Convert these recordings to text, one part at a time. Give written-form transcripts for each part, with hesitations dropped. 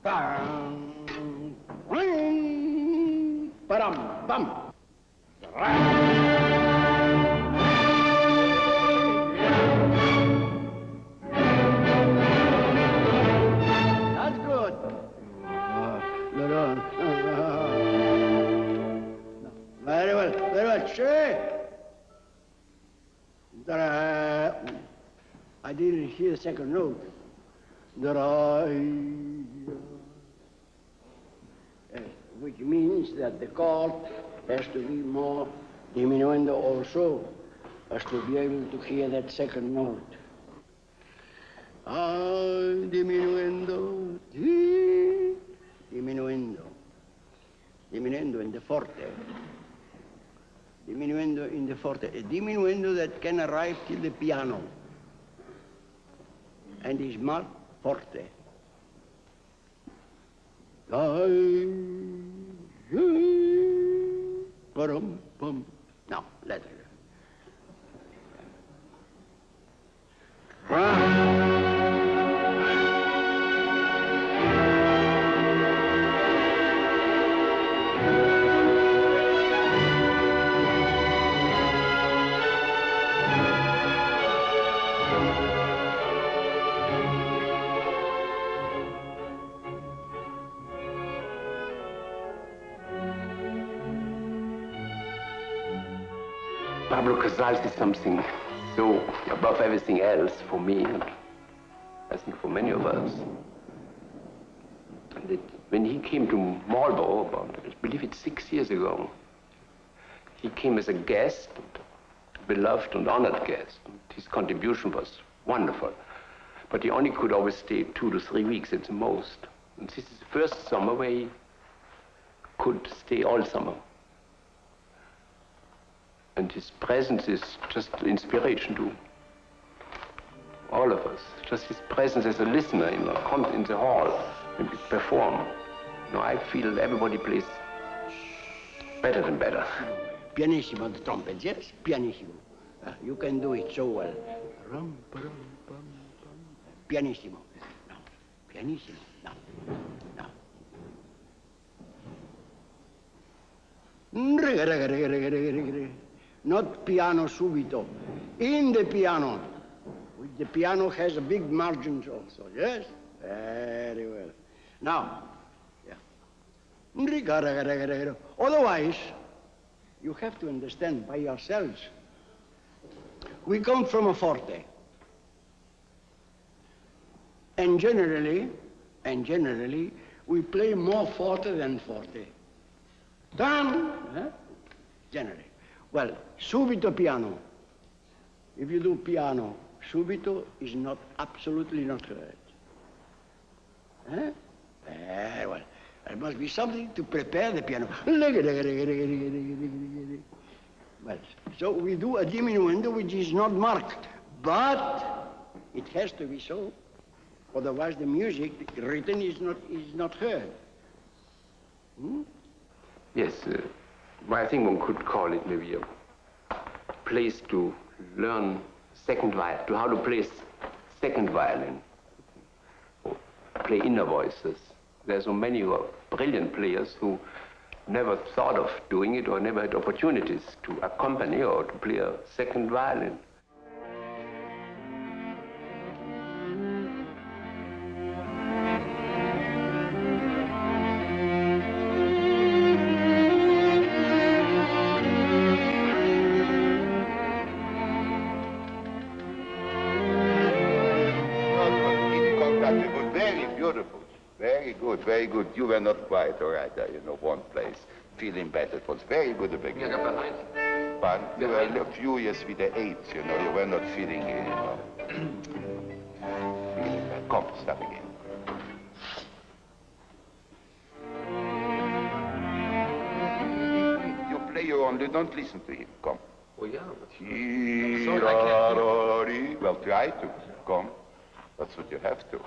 Bam, ring, ba-dum, bum. That's good. Very well, very well. I didn't hear the second note. Which means that the chord has to be more diminuendo also, as to be able to hear that second note. Diminuendo, diminuendo, diminuendo in the forte, diminuendo in the forte, a diminuendo that can arrive till the piano, and is marked forte. No, let it. Pablo Casals is something so above everything else for me, and I think for many of us. That when he came to Marlboro, about, I believe it's 6 years ago, he came as a guest, beloved and honored guest. And his contribution was wonderful, but he only could always stay 2 to 3 weeks at the most. And this is the first summer where he could stay all summer. And his presence is just inspiration to all of us. Just his presence as a listener in the hall when we perform. You know, I feel everybody plays better than better. Pianissimo, the trumpet, yes? Pianissimo. You can do it so well. Pianissimo. No. Pianissimo. No. No. Not piano subito, in the piano. The piano has a big margins also, yes? Very well. Now, yeah. Otherwise, you have to understand by yourselves. We come from a forte. And generally, we play more forte than forte. Done, generally. Well, subito piano. If you do piano, subito is not, absolutely not correct. Very well. There must be something to prepare the piano. Well, so we do a diminuendo which is not marked, but it has to be so. Otherwise the music written is not heard. Yes. I think one could call it maybe a place to learn second violin, to how to play second violin, or play inner voices. There are so many who are brilliant players who never thought of doing it or never had opportunities to accompany or to play a second violin. Very good. You were not quite all right there, one place. Feeling better. It was very good at the beginning. But you were a few years with the 8th, you were not feeling it, Feeling bad. Come, start again. You play your own, don't listen to him. Come. Oh, yeah. Well, try to. Come. That's what you have to.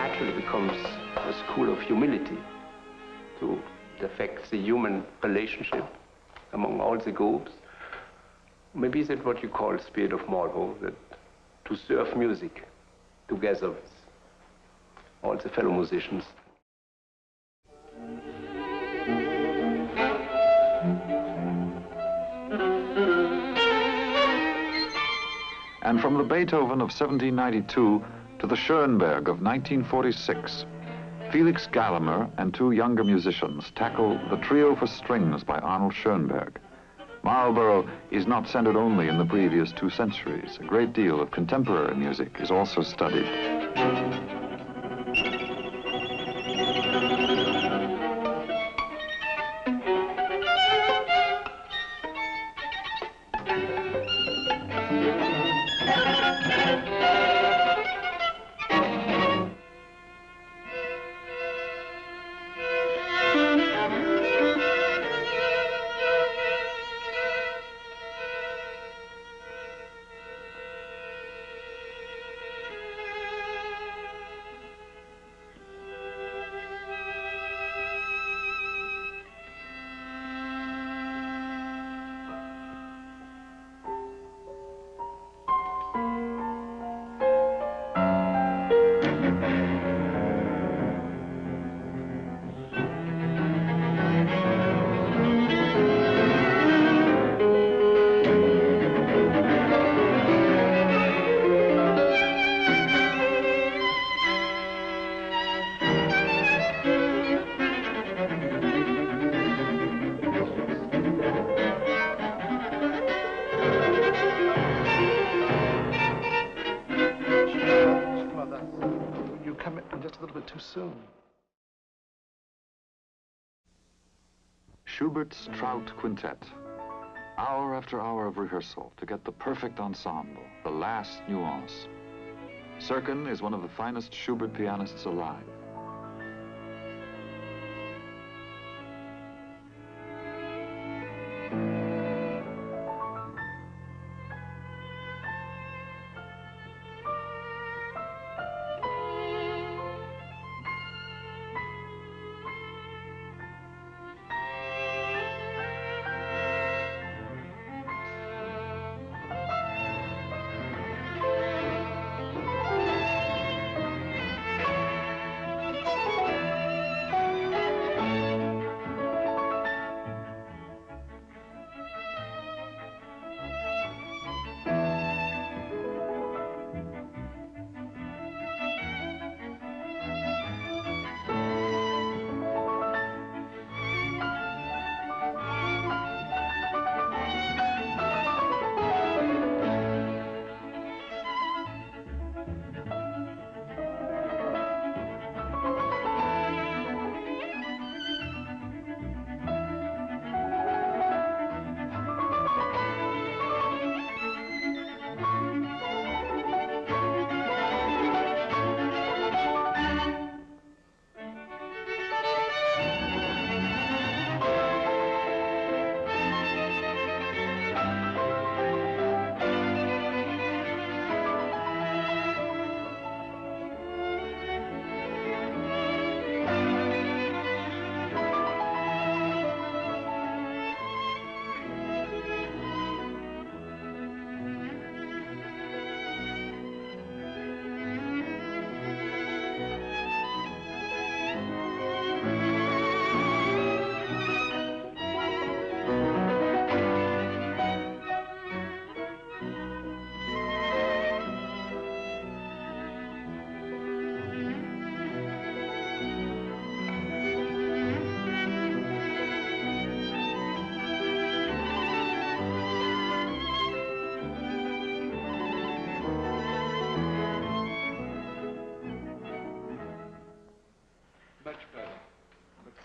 naturally becomes a school of humility to affect the human relationship among all the groups. Maybe that's what you call spirit of Marlboro, that to serve music together with all the fellow musicians. And from the Beethoven of 1792 to the Schoenberg of 1946, Felix Gallagher and two younger musicians tackle the Trio for Strings by Arnold Schoenberg. Marlboro is not centered only in the previous 2 centuries. A great deal of contemporary music is also studied. Soon. Schubert's Trout Quintet. Hour after hour of rehearsal to get the perfect ensemble, the last nuance. Serkin is one of the finest Schubert pianists alive.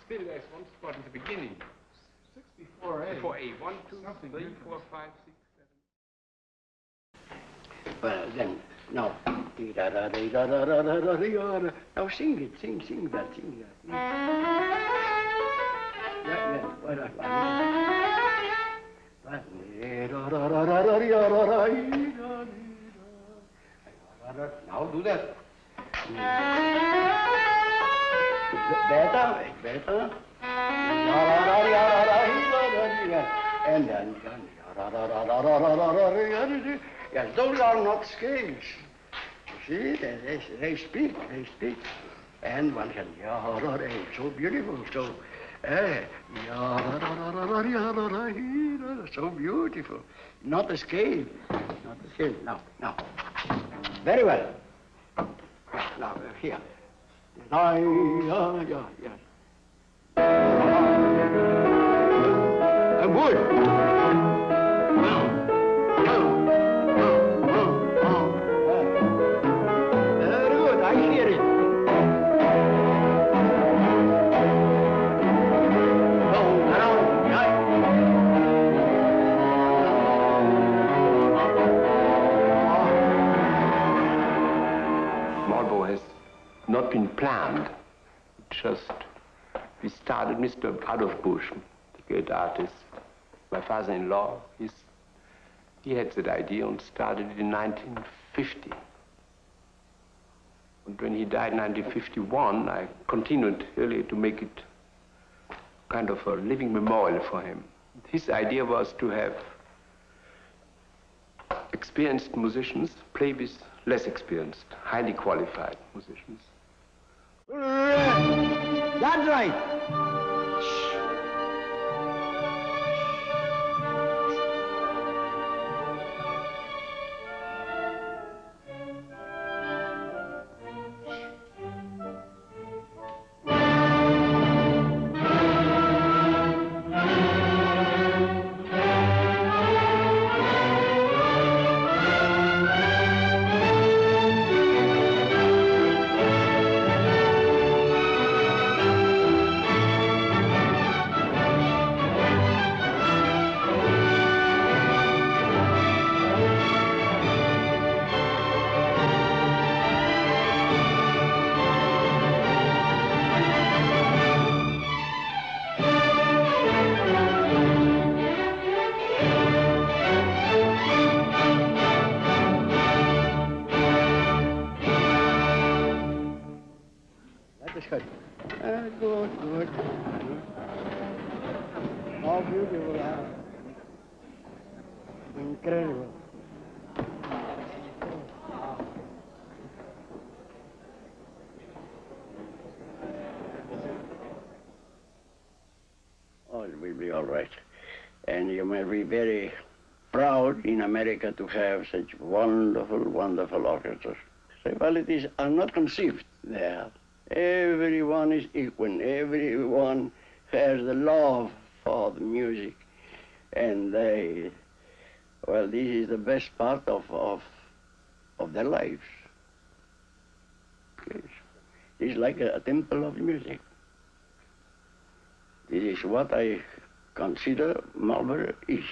Still, there's one spot in the beginning. 64A. Before A. 1, 2, 3, 4, 5, 6, 7. Well, then, now. Now sing it, sing that. Yeah, Now do that. better, better. And then, yes, those are not scales. You see, they speak. And one can, so beautiful, so, so beautiful. Not a scale, Now. Very well. Now, here. Yes. Good. Very good, I hear it. Marlboro has not been planned. Just, we started Mr. Adolf Busch, the great artist, my father-in-law, he had that idea and started it in 1950. And when he died in 1951, I continued really to make it kind of a living memorial for him. His idea was to have experienced musicians play with less experienced, highly qualified musicians. That's right. Good. How beautiful, huh? Incredible. Oh, it will be all right. And you may be very proud in America to have such wonderful, wonderful orchestras. Rivalities are not conceived there. Everyone is equal. Everyone has the love for the music. And this is the best part of their lives. Yes. It's like a temple of music. This is what I consider Marlboro is.